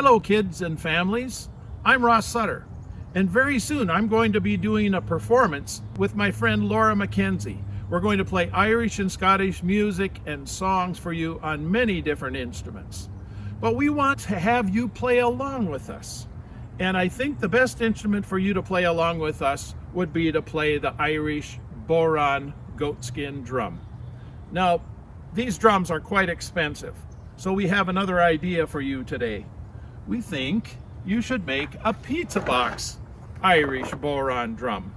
Hello kids and families, I'm Ross Sutter, and very soon I'm going to be doing a performance with my friend Laura Mackenzie. We're going to play Irish and Scottish music and songs for you on many different instruments. But we want to have you play along with us. And I think the best instrument for you to play along with us would be to play the Irish Bodhran goatskin drum. Now, these drums are quite expensive, so we have another idea for you today. We think you should make a pizza box Irish Bodhran drum.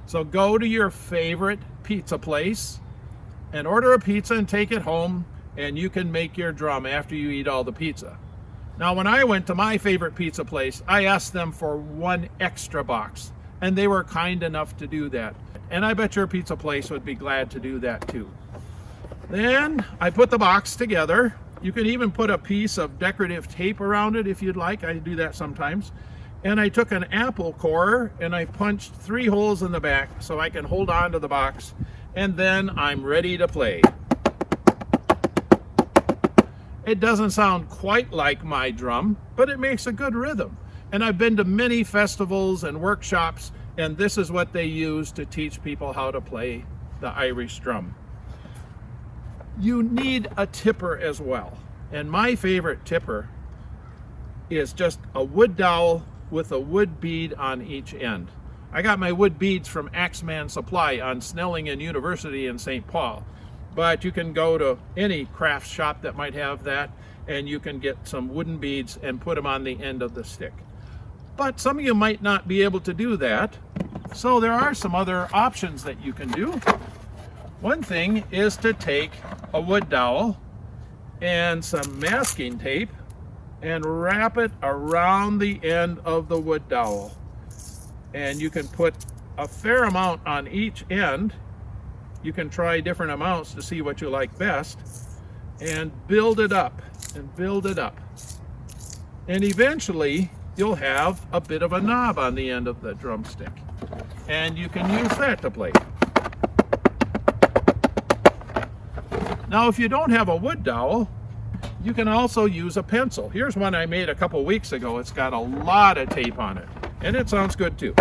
So go to your favorite pizza place and order a pizza and take it home, and you can make your drum after you eat all the pizza. Now, when I went to my favorite pizza place, I asked them for one extra box, and they were kind enough to do that. And I bet your pizza place would be glad to do that too. Then I put the box together. You can even put a piece of decorative tape around it if you'd like. I do that sometimes. And I took an apple core and I punched 3 holes in the back so I can hold on to the box. And then I'm ready to play. It doesn't sound quite like my drum, but it makes a good rhythm. And I've been to many festivals and workshops, and this is what they use to teach people how to play the Irish drum. You need a tipper as well. And my favorite tipper is just a wood dowel with a wood bead on each end. I got my wood beads from Axeman Supply on Snellingen University in St. Paul. But you can go to any craft shop that might have that, and you can get some wooden beads and put them on the end of the stick. But some of you might not be able to do that, so there are some other options that you can do. One thing is to take a wood dowel and some masking tape and wrap it around the end of the wood dowel. And you can put a fair amount on each end. You can try different amounts to see what you like best, and build it up and build it up. And eventually you'll have a bit of a knob on the end of the drumstick, and you can use that to play. Now, if you don't have a wood dowel, you can also use a pencil. Here's one I made a couple weeks ago. It's got a lot of tape on it, and it sounds good too.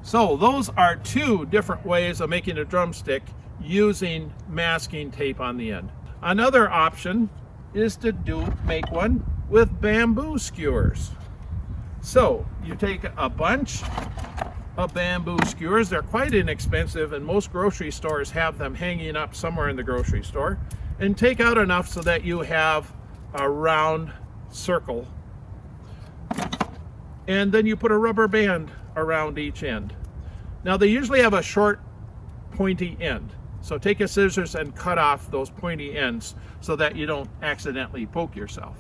So those are 2 different ways of making a drumstick using masking tape on the end. Another option is to make one with bamboo skewers. So you take a bunch of bamboo skewers. They're quite inexpensive, and most grocery stores have them hanging up somewhere in the grocery store. And take out enough so that you have a round circle. And then you put a rubber band around each end. Now, they usually have a short, pointy end. So take a scissors and cut off those pointy ends so that you don't accidentally poke yourself.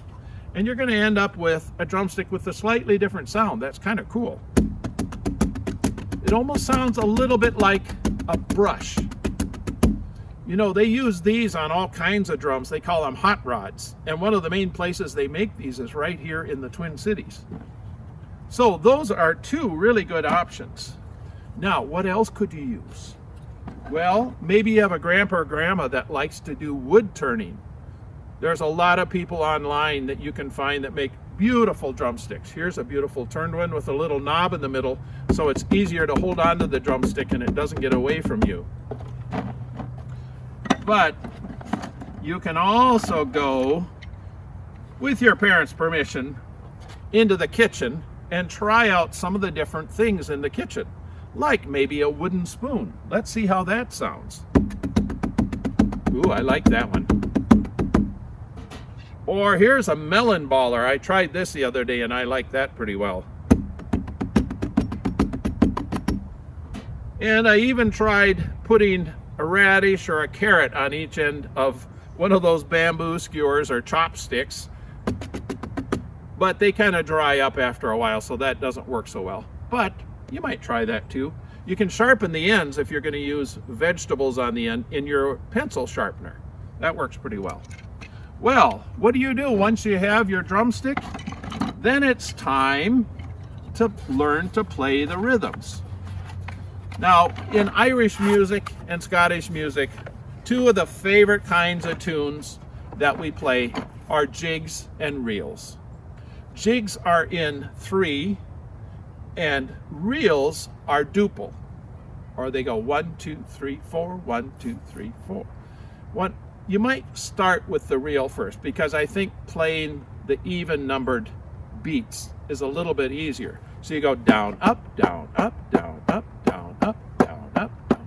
And you're going to end up with a drumstick with a slightly different sound. That's kind of cool. It almost sounds a little bit like a brush. You know, they use these on all kinds of drums. They call them hot rods. And one of the main places they make these is right here in the Twin Cities. So those are 2 really good options. Now, what else could you use? Well, maybe you have a grandpa or grandma that likes to do wood turning. There's a lot of people online that you can find that make beautiful drumsticks. Here's a beautiful turned one with a little knob in the middle, so it's easier to hold on to the drumstick and it doesn't get away from you. But you can also go, with your parents' permission, into the kitchen and try out some of the different things in the kitchen, like maybe a wooden spoon. Let's see how that sounds. Ooh, I like that one. Or here's a melon baller. I tried this the other day and I like that pretty well. And I even tried putting a radish or a carrot on each end of one of those bamboo skewers or chopsticks, but they kind of dry up after a while, so that doesn't work so well. But you might try that too. You can sharpen the ends if you're going to use vegetables on the end in your pencil sharpener. That works pretty well. Well, what do you do once you have your drumstick? Then it's time to learn to play the rhythms. Now, in Irish music and Scottish music, 2 of the favorite kinds of tunes that we play are jigs and reels. Jigs are in 3 and reels are duple, or they go 1, 2, 3, 4, 1, 2, 3, 4. You might start with the reel first, because I think playing the even numbered beats is a little bit easier. So you go down, up, down, up, down, up, down, up, down, up, down,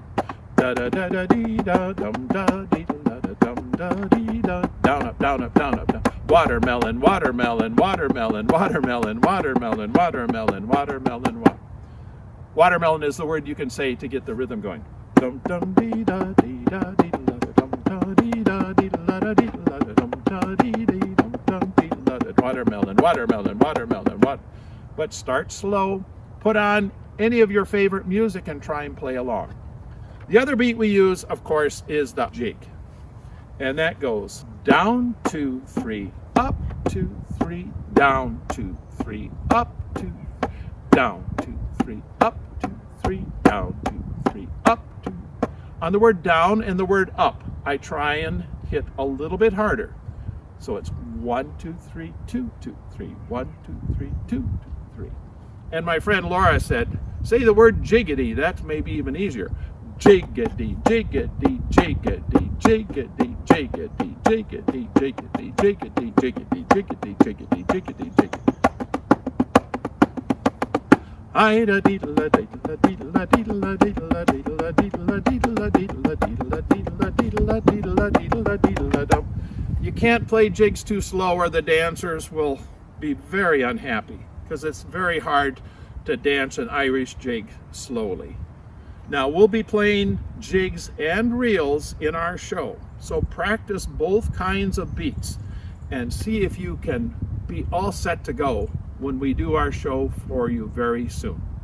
da da da da dee da dum da dee da da dum da dee da, down, up, down, up, down, up, down. Watermelon, watermelon, watermelon, watermelon, watermelon, watermelon, watermelon, watermelon is the word you can say to get the rhythm going. Dum dum dee da dee da dee da dum da dee da dee da da dee da dum da dee dee dum dum dee da. Watermelon, watermelon, watermelon, what? But start slow. Put on any of your favorite music and try and play along. The other beat we use, of course, is the jig. And that goes down, 2, 3, up, 2, 3, down, 2, 3, up, 2, down, 2, 3, up, 2, 3, down, 2, 3, up, 2. On the word down and the word up, I try and hit a little bit harder. So it's 1, 2, 3, 2, 2, 3, 1, 2, 3, 2, 2, 3. And my friend Laura said, say the word jiggity, that's maybe even easier. Jiggity, jiggity, jiggity, jiggity, jiggity, jiggity, jiggity, jiggity, jiggity, jiggity, jiggity, jiggity, jiggity. I da dee da dee da dee da dee da dee da dee da dee da dee da dee da dee da dee da dee da dee da dee da dee da dum. You can't play jigs too slow or the dancers will be very unhappy, because it's very hard to dance an Irish jig slowly. Now we'll be playing jigs and reels in our show, so practice both kinds of beats and see if you can be all set to go when we do our show for you very soon.